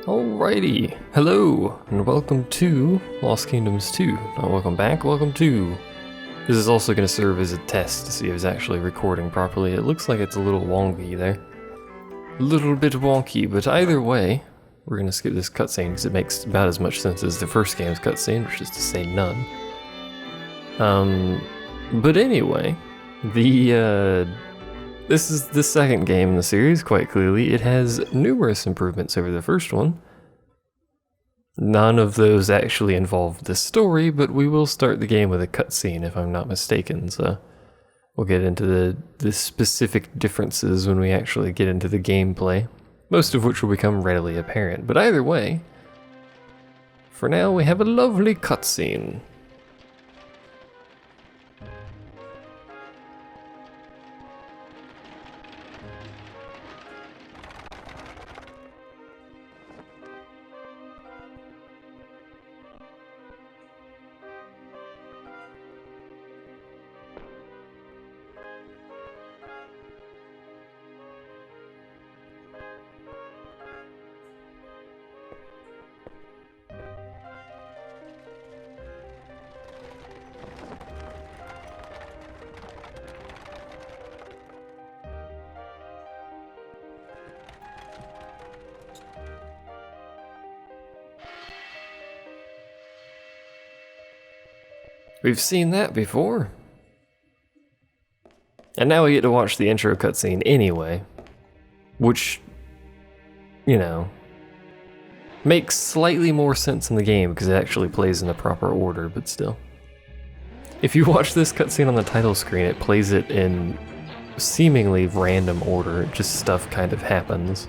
Alrighty, hello, and welcome to Lost Kingdoms 2. Welcome back, welcome to. This is also going to serve as a test to see if it's actually recording properly. It looks like it's a little wonky there. A little bit wonky, but either way, we're going to skip this cutscene because it makes about as much sense as the first game's cutscene, which is to say none. But anyway, this is the second game in the series, quite clearly. It has numerous improvements over the first one. None of those actually involve the story, but we will start the game with a cutscene if I'm not mistaken, so we'll get into the specific differences when we actually get into the gameplay, most of which will become readily apparent. But either way, for now we have a lovely cutscene. We've seen that before. And now we get to watch the intro cutscene anyway. Which, you know, makes slightly more sense in the game because it actually plays in the proper order, but still. If you watch this cutscene on the title screen, it plays it in seemingly random order, just stuff kind of happens.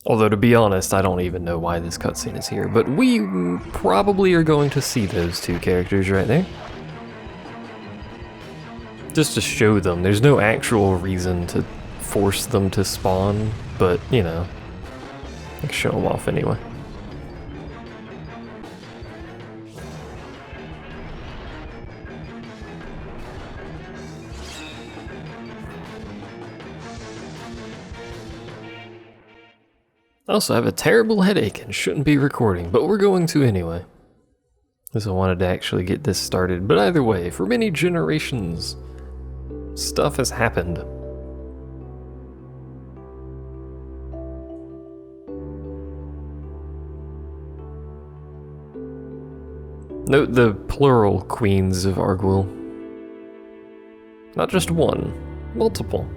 Although, to be honest, I don't even know why this cutscene is here, but we probably are going to see those two characters right there. Just to show them. There's no actual reason to force them to spawn, but, you know, I can show them off anyway. I also have a terrible headache and shouldn't be recording, but we're going to anyway. Because I wanted to actually get this started, but either way, for many generations, stuff has happened. Note the plural queens of Arguil. Not just one, multiple.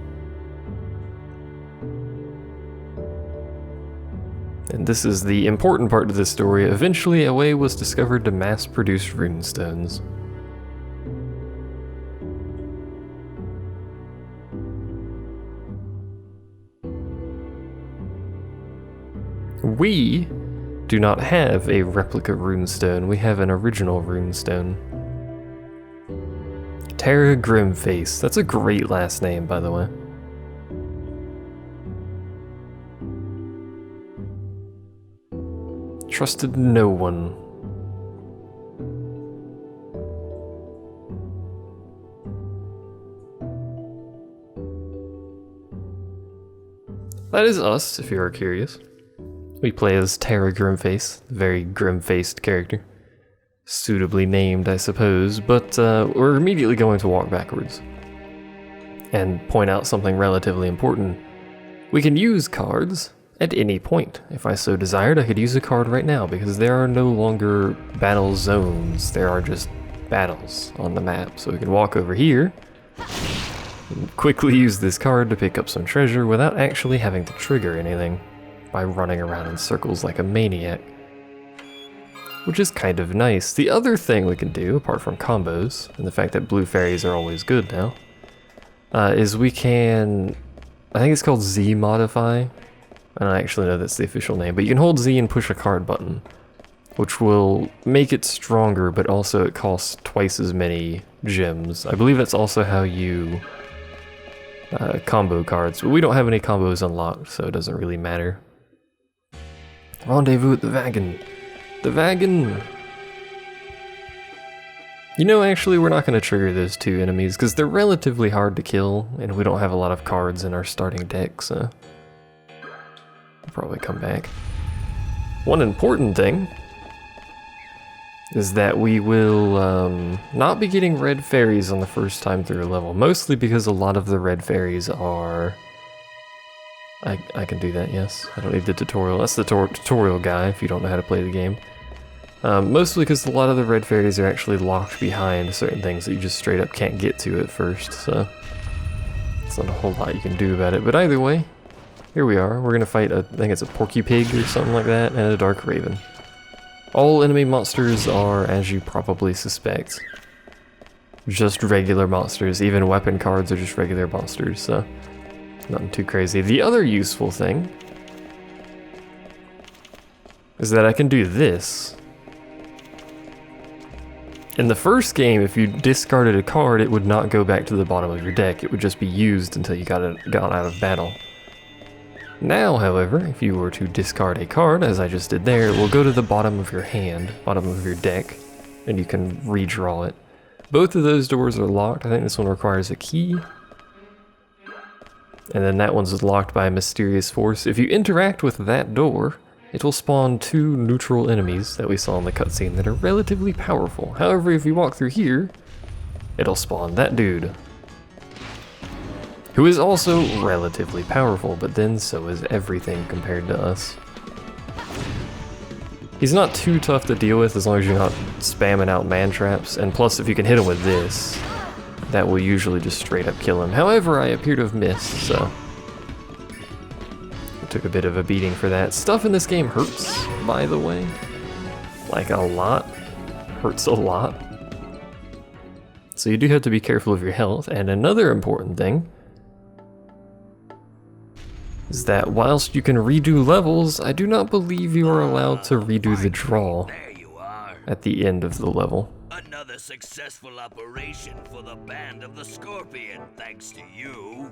And this is the important part of this story. Eventually, a way was discovered to mass-produce runestones. We do not have a replica runestone, we have an original runestone. Terra Grimface, that's a great last name, by the way. Trusted no one. That is us, if you are curious. We play as Terra Grimface, the very grim-faced character. Suitably named, I suppose, but we're immediately going to walk backwards. And point out something relatively important. We can use cards at any point. If I so desired, I could use a card right now, because there are no longer battle zones, there are just battles on the map. So we can walk over here, and quickly use this card to pick up some treasure without actually having to trigger anything, by running around in circles like a maniac. Which is kind of nice. The other thing we can do, apart from combos, and the fact that blue fairies are always good now, is we can, I think it's called Z modify. I don't actually know that's the official name, but you can hold Z and push a card button, which will make it stronger, but also it costs twice as many gems. I believe that's also how you combo cards, but we don't have any combos unlocked, so it doesn't really matter. Rendezvous at the wagon. The wagon! You know, actually, we're not going to trigger those two enemies because they're relatively hard to kill, and we don't have a lot of cards in our starting deck, so we'll probably come back. One important thing is that we will not be getting red fairies on the first time through a level, mostly because a lot of the red fairies are... I can do that, yes. I don't need the tutorial. That's the tutorial guy if you don't know how to play the game. Mostly because a lot of the red fairies are actually locked behind certain things that you just straight up can't get to at first, so it's not a whole lot you can do about it. But either way, here we are. We're gonna fight I think it's a porky pig or something like that, and a dark raven. All enemy monsters are, as you probably suspect, just regular monsters. Even weapon cards are just regular monsters, so nothing too crazy. The other useful thing is that I can do this. In the first game, if you discarded a card, it would not go back to the bottom of your deck. It would just be used until you got out of battle. Now, however, if you were to discard a card, as I just did there, it will go to the bottom of your hand, bottom of your deck, and you can redraw it. Both of those doors are locked. I think this one requires a key. And then that one's locked by a mysterious force. If you interact with that door, it will spawn two neutral enemies that we saw in the cutscene that are relatively powerful. However, if you walk through here, it'll spawn that dude, who is also relatively powerful, but then so is everything compared to us. He's not too tough to deal with as long as you're not spamming out man traps, and plus if you can hit him with this, that will usually just straight up kill him. However, I appear to have missed, so took a bit of a beating for that. Stuff in this game hurts, by the way. Like, a lot. Hurts a lot. So you do have to be careful of your health. And another important thing is that whilst you can redo levels, I do not believe you are allowed to redo the draw at the end of the level. Another successful operation for the Band of the Scorpion, thanks to you.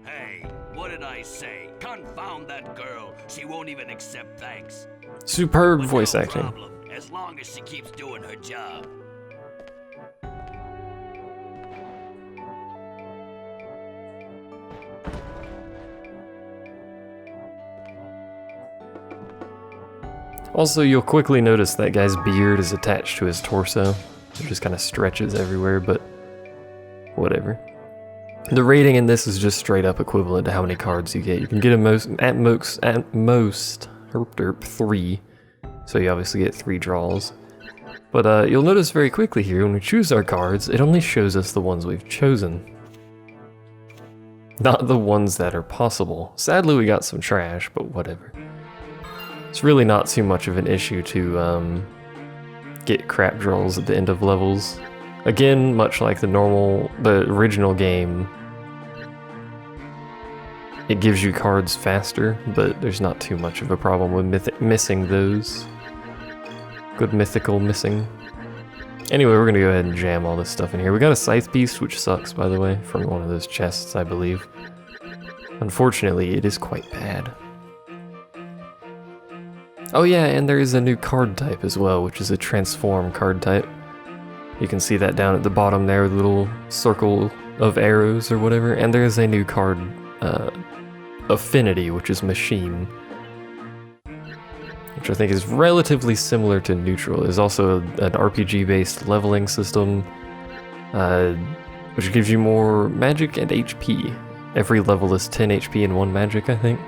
Hey, what did I say? Confound that girl. She won't even accept thanks. Superb But voice no acting. problem, as long as she keeps doing her job. Also, you'll quickly notice that guy's beard is attached to his torso. It just kind of stretches everywhere, but whatever. The rating in this is just straight up equivalent to how many cards you get. You can get at most 3, so you obviously get 3 draws. But you'll notice very quickly here, when we choose our cards, it only shows us the ones we've chosen, not the ones that are possible. Sadly, we got some trash, but whatever. It's really not too much of an issue to get crap draws at the end of levels. Again, much like the original game, it gives you cards faster, but there's not too much of a problem with missing those. Good mythical missing. Anyway, we're gonna go ahead and jam all this stuff in here. We got a scythe beast, which sucks, by the way, from one of those chests, I believe. Unfortunately, it is quite bad. Oh yeah, and there is a new card type as well, which is a transform card type. You can see that down at the bottom there, the little circle of arrows or whatever, and there is a new card, affinity, which is machine, which I think is relatively similar to neutral. There's also an RPG-based leveling system, which gives you more magic and HP. Every level is 10 HP and 1 magic, I think,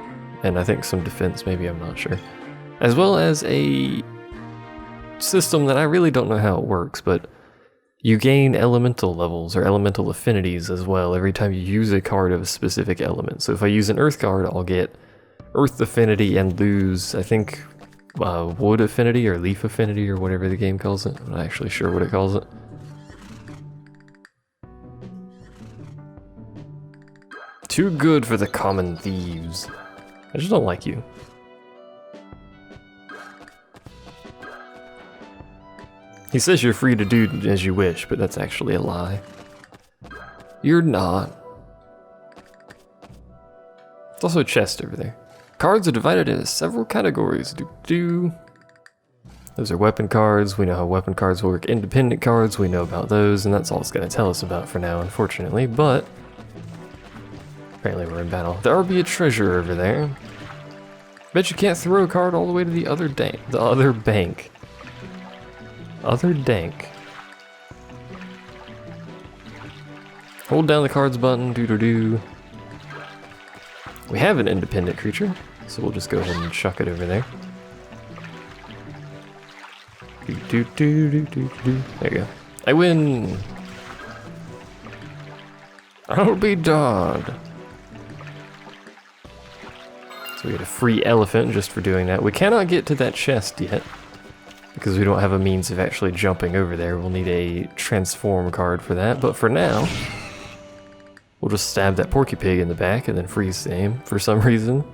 and I think some defense, maybe, I'm not sure. As well as a system that I really don't know how it works, but you gain elemental levels or elemental affinities as well every time you use a card of a specific element. So if I use an earth card, I'll get earth affinity and lose, I think, wood affinity or leaf affinity or whatever the game calls it. I'm not actually sure what it calls it. Too good for the common thieves. I just don't like you. He says you're free to do as you wish, but that's actually a lie. You're not. There's also a chest over there. Cards are divided into several categories. Those are weapon cards. We know how weapon cards work. Independent cards, we know about those, and that's all it's going to tell us about for now, unfortunately, but apparently we're in battle. There be a treasure over there. Bet you can't throw a card all the way to the other bank. Other dank. Hold down the cards button, doo-doo-doo. We have an independent creature, so we'll just go ahead and chuck it over there. There you go. I win! I'll be done. So we get a free elephant just for doing that. We cannot get to that chest yet, because we don't have a means of actually jumping over there. We'll need a transform card for that, but for now, we'll just stab that porky pig in the back and then freeze the aim for some reason.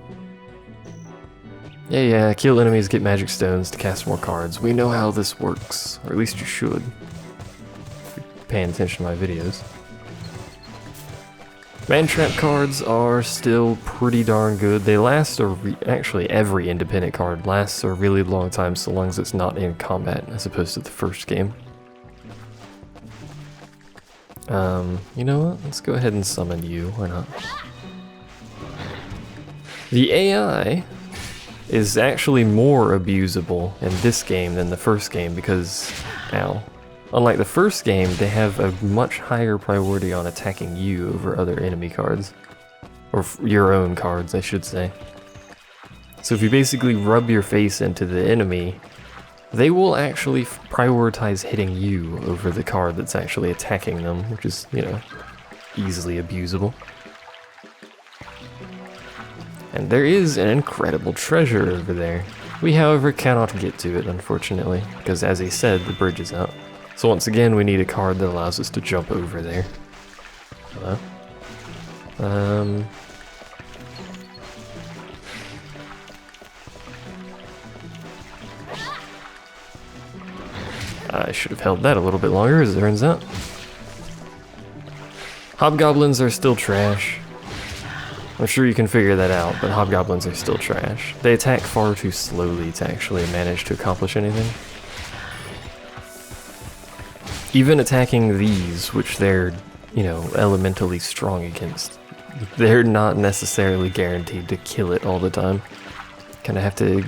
Yeah, kill enemies, get magic stones to cast more cards. We know how this works, or at least you should, if you're paying attention to my videos. Man trap cards are still pretty darn good. They last actually every independent card lasts a really long time so long as it's not in combat as opposed to the first game. You know what? Let's go ahead and summon you, why not? The AI is actually more abusable in this game than the first game because, unlike the first game, they have a much higher priority on attacking you over other enemy cards. Or your own cards, I should say. So if you basically rub your face into the enemy, they will actually prioritize hitting you over the card that's actually attacking them, which is, you know, easily abusable. And there is an incredible treasure over there. We, however, cannot get to it, unfortunately, because as he said, the bridge is out. So once again, we need a card that allows us to jump over there. Hello? I should have held that a little bit longer, as it turns out. Hobgoblins are still trash. I'm sure you can figure that out, but hobgoblins are still trash. They attack far too slowly to actually manage to accomplish anything. Even attacking these, which they're, you know, elementally strong against, they're not necessarily guaranteed to kill it all the time. Kind of have to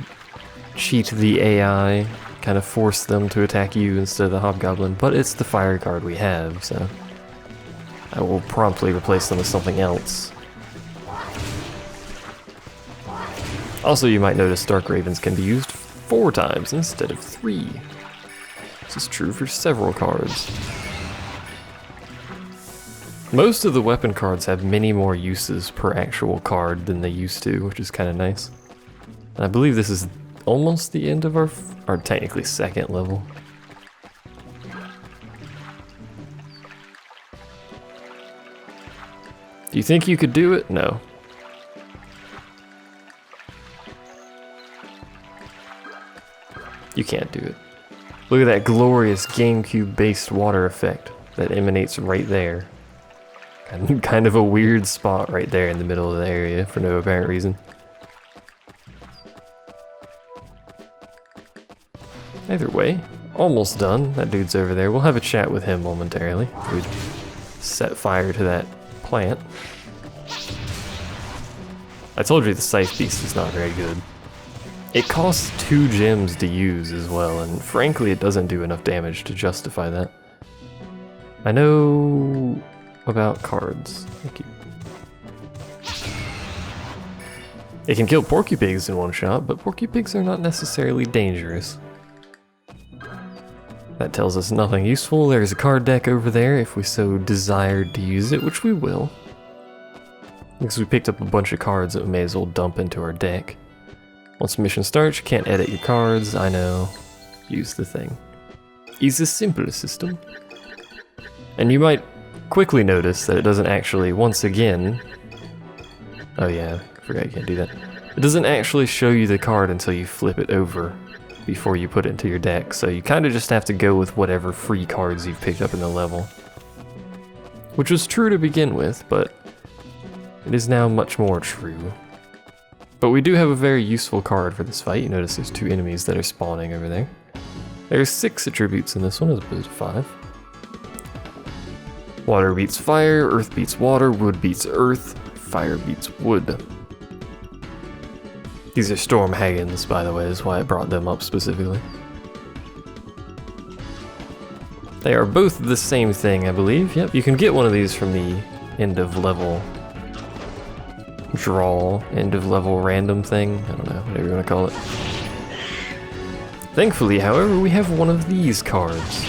cheat the AI, kind of force them to attack you instead of the hobgoblin, but it's the fire card we have, so I will promptly replace them with something else. Also, you might notice Dark Ravens can be used 4 times instead of 3. This is true for several cards. Most of the weapon cards have many more uses per actual card than they used to, which is kind of nice. And I believe this is almost the end of our technically second level. Do you think you could do it? No. You can't do it. Look at that glorious GameCube-based water effect that emanates right there. And kind of a weird spot right there in the middle of the area for no apparent reason. Either way, almost done. That dude's over there. We'll have a chat with him momentarily. We set fire to that plant. I told you the Scythe Beast is not very good. It costs 2 gems to use as well, and frankly it doesn't do enough damage to justify that. I know about cards. Thank you. It can kill porky pigs in one shot, but porky pigs are not necessarily dangerous. That tells us nothing useful. There's a card deck over there if we so desired to use it, which we will. Because we picked up a bunch of cards that we may as well dump into our deck. Once the mission starts, you can't edit your cards, I know. Use the thing. It's a simple system. And you might quickly notice that it doesn't actually, once again... Oh yeah, I forgot you can't do that. It doesn't actually show you the card until you flip it over before you put it into your deck, so you kind of just have to go with whatever free cards you've picked up in the level. Which was true to begin with, but it is now much more true. But we do have a very useful card for this fight. You notice there's 2 enemies that are spawning over there. There's 6 attributes in this one as opposed to 5. Water beats fire, earth beats water, wood beats earth, fire beats wood. These are Storm Hagens, by the way, is why I brought them up specifically. They are both the same thing, I believe. Yep, you can get one of these from the end of level draw, end of level random thing. I don't know, whatever you want to call it. Thankfully, however, we have one of these cards,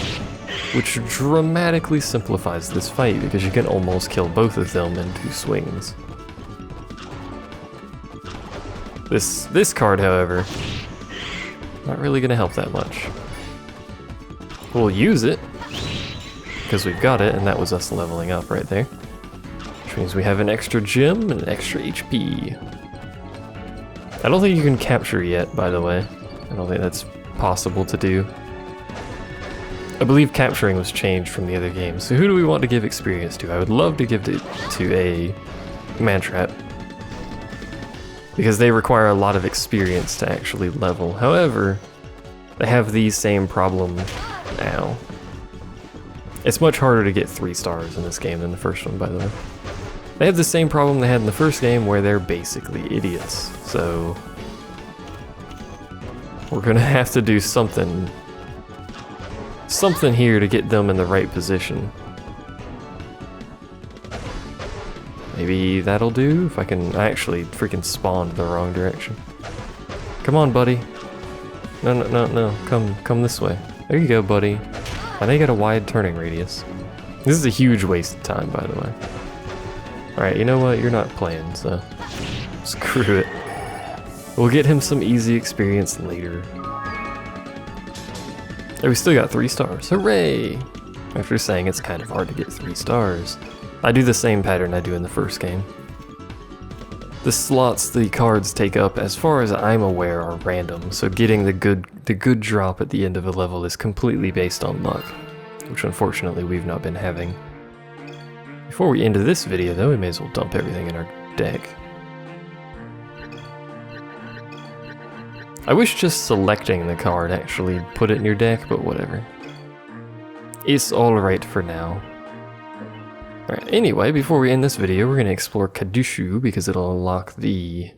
which dramatically simplifies this fight because you can almost kill both of them in 2 swings. This card, however, not really going to help that much. We'll use it because we've got it, and that was us leveling up right there. Which means we have an extra gem and an extra HP. I don't think you can capture yet, by the way. I don't think that's possible to do. I believe capturing was changed from the other games. So who do we want to give experience to? I would love to give it to a Mantrap, because they require a lot of experience to actually level. However, they have the same problem now. It's much harder to get 3 stars in this game than the first one, by the way. They have the same problem they had in the first game where they're basically idiots, so we're gonna have to do something here to get them in the right position. Maybe that'll do if I actually freaking spawned the wrong direction. Come on, buddy. No, come this way. There you go, buddy. I know you got a wide turning radius. This is a huge waste of time, by the way. Alright, you know what? You're not playing, so screw it. We'll get him some easy experience later. Oh, we still got 3 stars. Hooray! After saying it's kind of hard to get 3 stars. I do the same pattern I do in the first game. The slots the cards take up, as far as I'm aware, are random, so getting the good drop at the end of a level is completely based on luck, which unfortunately we've not been having. Before we end this video though, we may as well dump everything in our deck. I wish just selecting the card actually put it in your deck, but whatever. It's alright for now. Alright, anyway, before we end this video, we're going to explore Kadishu because it'll unlock the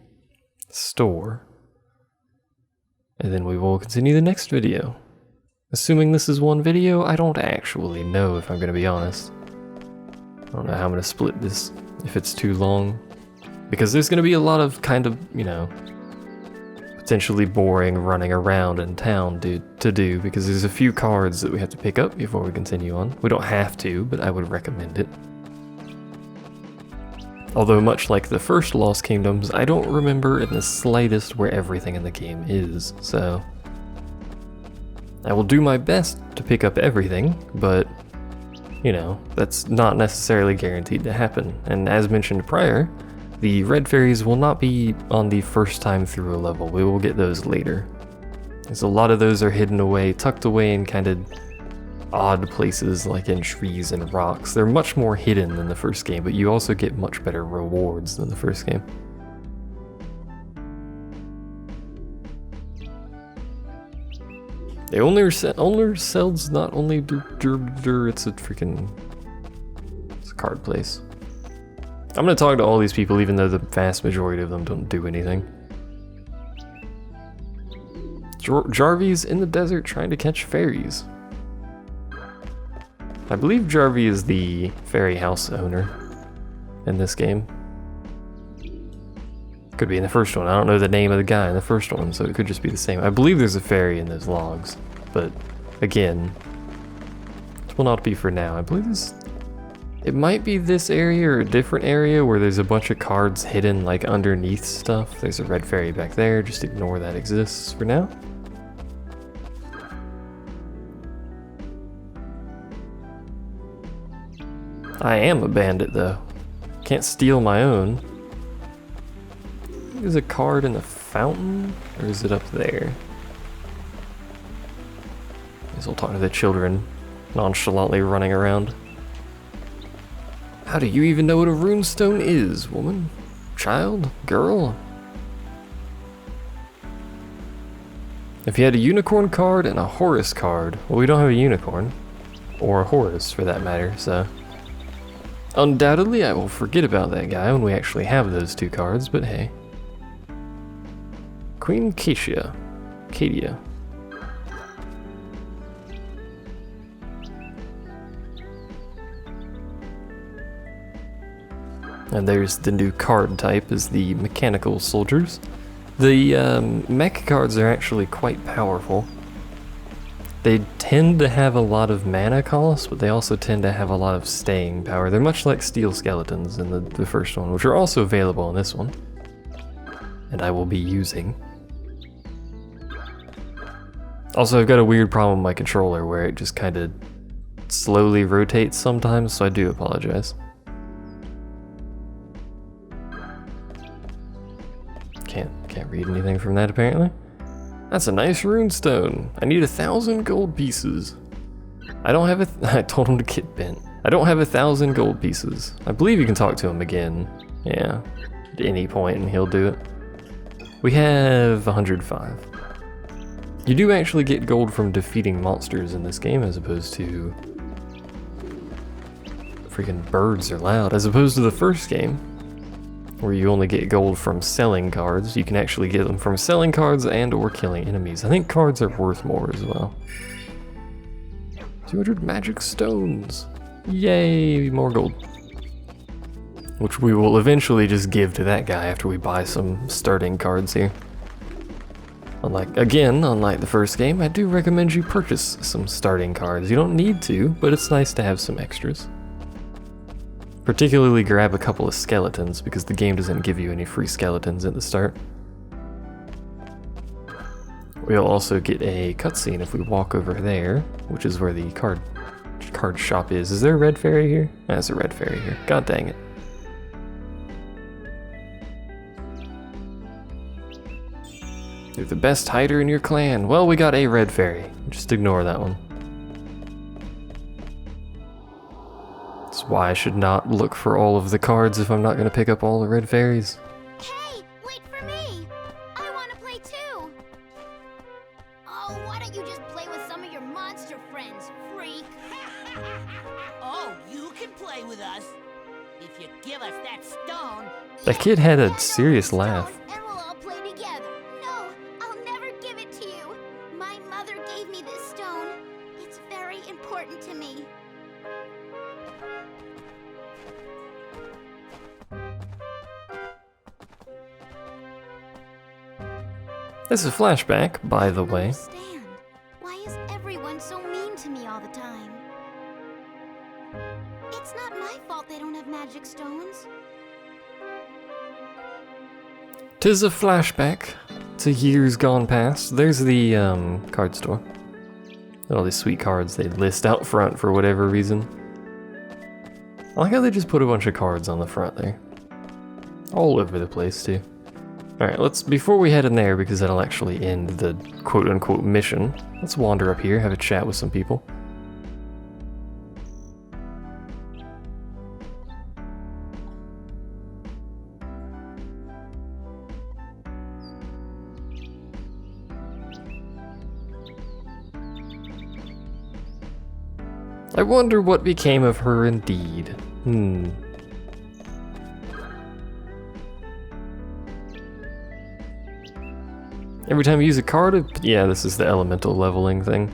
store. And then we will continue the next video. Assuming this is one video, I don't actually know, if I'm going to be honest. I don't know how I'm going to split this if it's too long. Because there's going to be a lot of kind of, you know, potentially boring running around in town to do, because there's a few cards that we have to pick up before we continue on. We don't have to, but I would recommend it. Although much like the first Lost Kingdoms, I don't remember in the slightest where everything in the game is, so I will do my best to pick up everything, but you know, that's not necessarily guaranteed to happen. And as mentioned prior, the red fairies will not be on the first time through a level. We will get those later. As a lot of those are hidden away, tucked away in kind of odd places like in trees and rocks. They're much more hidden than the first game, but you also get much better rewards than the first game. The owner sells not only it's a freaking, it's a card place. I'm gonna talk to all these people even though the vast majority of them don't do anything. Jarvie's in the desert trying to catch fairies. I believe Jarvie is the fairy house owner in this game. Could be in the first one. I don't know the name of the guy in the first one, so it could just be the same. I believe there's a fairy in those logs, but again, it will not be for now. I believe it might be this area or a different area where there's a bunch of cards hidden like underneath stuff. There's a red fairy back there. Just ignore that exists for now. I am a bandit though. Can't steal my own. There's a card in the fountain, or is it up there? Guess we'll talk to the children nonchalantly running around. How do you even know what a runestone is, woman? Child? Girl? If you had a unicorn card and a Horus card, well, we don't have a unicorn. Or a Horus, for that matter, so... Undoubtedly, I will forget about that guy when we actually have those two cards, but hey. Queen Katia. And there's the new card type, is the mechanical soldiers. The mech cards are actually quite powerful. They tend to have a lot of mana cost, but they also tend to have a lot of staying power. They're much like steel skeletons in the first one, which are also available in this one. And I will be using. Also, I've got a weird problem with my controller where it just kind of slowly rotates sometimes, so I do apologize. Can't read anything from that apparently. That's a nice runestone. I need 1,000 gold pieces. I don't have I told him to get bent. I don't have 1,000 gold pieces. I believe you can talk to him again. Yeah, at any point and he'll do it. We have 105. You do actually get gold from defeating monsters in this game as opposed to... Freaking birds are loud. As opposed to the first game, where you only get gold from selling cards. You can actually get them from selling cards and or killing enemies. I think cards are worth more as well. 200 magic stones. Yay, more gold. Which we will eventually just give to that guy after we buy some starting cards here. Unlike the first game, I do recommend you purchase some starting cards. You don't need to, but it's nice to have some extras. Particularly grab a couple of skeletons, because the game doesn't give you any free skeletons at the start. We'll also get a cutscene if we walk over there, which is where the card shop is. Is there a red fairy here? There's a red fairy here. God dang it. You're the best hider in your clan. Well, we got a red fairy. Just ignore that one. That's why I should not look for all of the cards if I'm not going to pick up all the red fairies. Hey, wait for me! I want to play too! Oh, why don't you just play with some of your monster friends, freak? Oh, you can play with us. If you give us that stone... That kid had a serious laugh. And we'll all play together. No, I'll never give it to you. My mother gave me this stone. It's very important to me. This is a flashback, by the way. Understand. Why is everyone so mean to me all the time? It's not my fault they don't have magic stones. 'Tis a flashback to years gone past. There's the card store. All these sweet cards they list out front for whatever reason. I like how they just put a bunch of cards on the front there. All over the place too. Alright, before we head in there, because that'll actually end the quote-unquote mission, let's wander up here, have a chat with some people. I wonder what became of her indeed. Every time you use a card, yeah, this is the elemental leveling thing.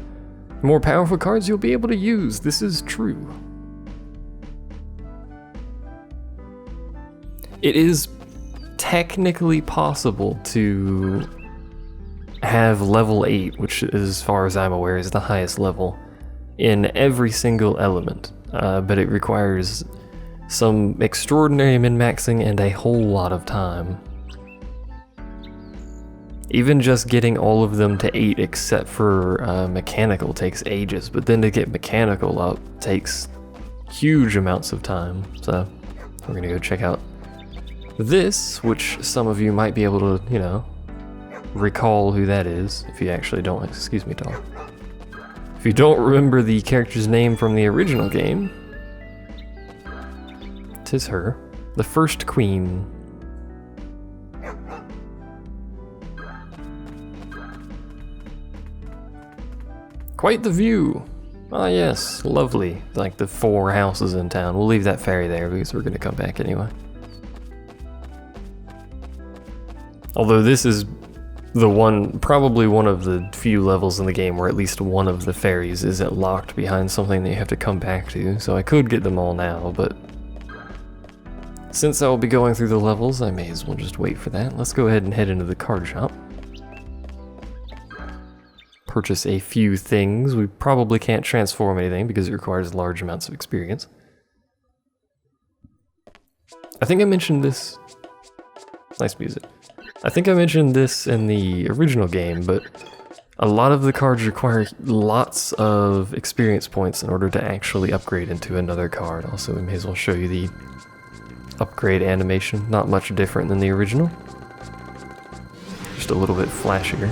The more powerful cards you'll be able to use, this is true. It is technically possible to have level 8, which as far as I'm aware is the highest level, in every single element, but it requires some extraordinary min-maxing and a whole lot of time. Even just getting all of them to 8 except for mechanical takes ages, but then to get mechanical up takes huge amounts of time. So we're gonna go check out this, which some of you might be able to, you know, recall who that is, if you actually don't. Excuse me, dog. If you don't remember the character's name from the original game, 'tis her, the first queen. Quite the view. Ah yes, lovely. Like the 4 houses in town. We'll leave that ferry there because we're gonna come back anyway. Although this is the one, probably one of the few levels in the game where at least one of the ferries isn't locked behind something that you have to come back to, so I could get them all now, but since I will be going through the levels, I may as well just wait for that. Let's go ahead and head into the card shop. Purchase a few things. We probably can't transform anything because it requires large amounts of experience. I think I mentioned this. Nice music. I think I mentioned this in the original game, but a lot of the cards require lots of experience points in order to actually upgrade into another card. Also, we may as well show you the upgrade animation. Not much different than the original. Just a little bit flashier.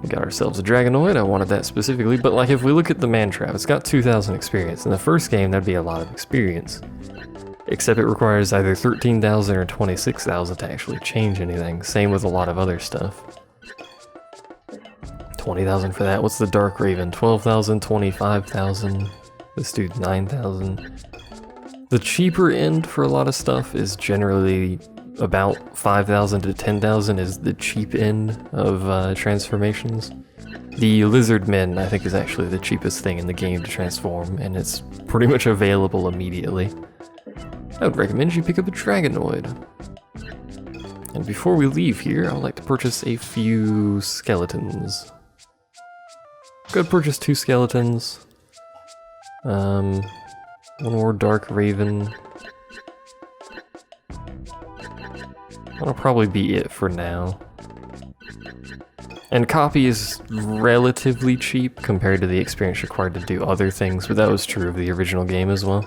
We got ourselves a Dragonoid. I wanted that specifically, but like if we look at the man trap, it's got 2,000 experience. In the first game, that'd be a lot of experience. Except it requires either 13,000 or 26,000 to actually change anything. Same with a lot of other stuff. 20,000 for that. What's the Dark Raven? 12,000, 25,000. This dude's 9,000. The cheaper end for a lot of stuff is generally about 5,000 to 10,000 is the cheap end of transformations. The Lizard Men, I think, is actually the cheapest thing in the game to transform, and it's pretty much available immediately. I would recommend you pick up a Dragonoid. And before we leave here, I would like to purchase a few skeletons. Go ahead, purchase 2 skeletons. One more Dark Raven. That'll probably be it for now. And copy is relatively cheap compared to the experience required to do other things, but that was true of the original game as well.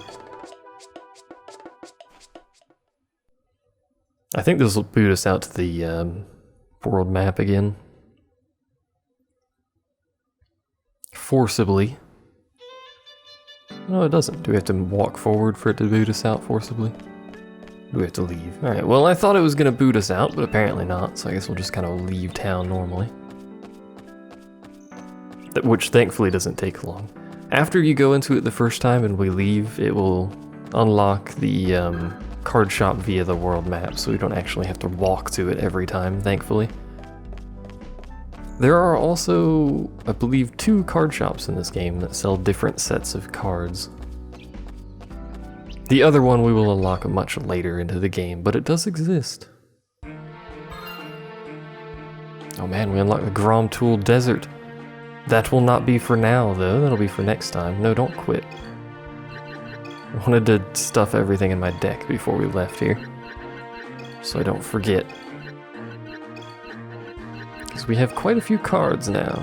I think this will boot us out to the world map again. Forcibly. No, it doesn't. Do we have to walk forward for it to boot us out forcibly? Do we have to leave? Alright, well I thought it was going to boot us out, but apparently not, so I guess we'll just kind of leave town normally. Which thankfully doesn't take long. After you go into it the first time and we leave, it will unlock the card shop via the world map, so we don't actually have to walk to it every time, thankfully. There are also, I believe, 2 card shops in this game that sell different sets of cards. The other one we will unlock much later into the game, but it does exist. Oh man, we unlocked the Grom Tool Desert. That will not be for now, though. That'll be for next time. No, don't quit. I wanted to stuff everything in my deck before we left here, so I don't forget. Because we have quite a few cards now.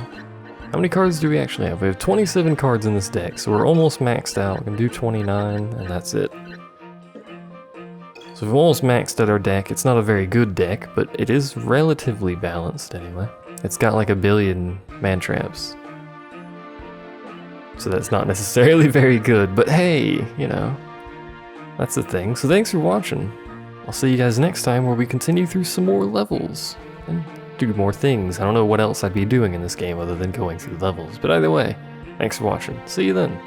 How many cards do we actually have? We have 27 cards in this deck, so we're almost maxed out. We can do 29, and that's it. So we've almost maxed out our deck. It's not a very good deck, but it is relatively balanced anyway. It's got like 1 billion man traps. So that's not necessarily very good, but hey, you know, that's the thing. So thanks for watching. I'll see you guys next time where we continue through some more levels and do more things. I don't know what else I'd be doing in this game other than going through levels, but either way, thanks for watching. See you then.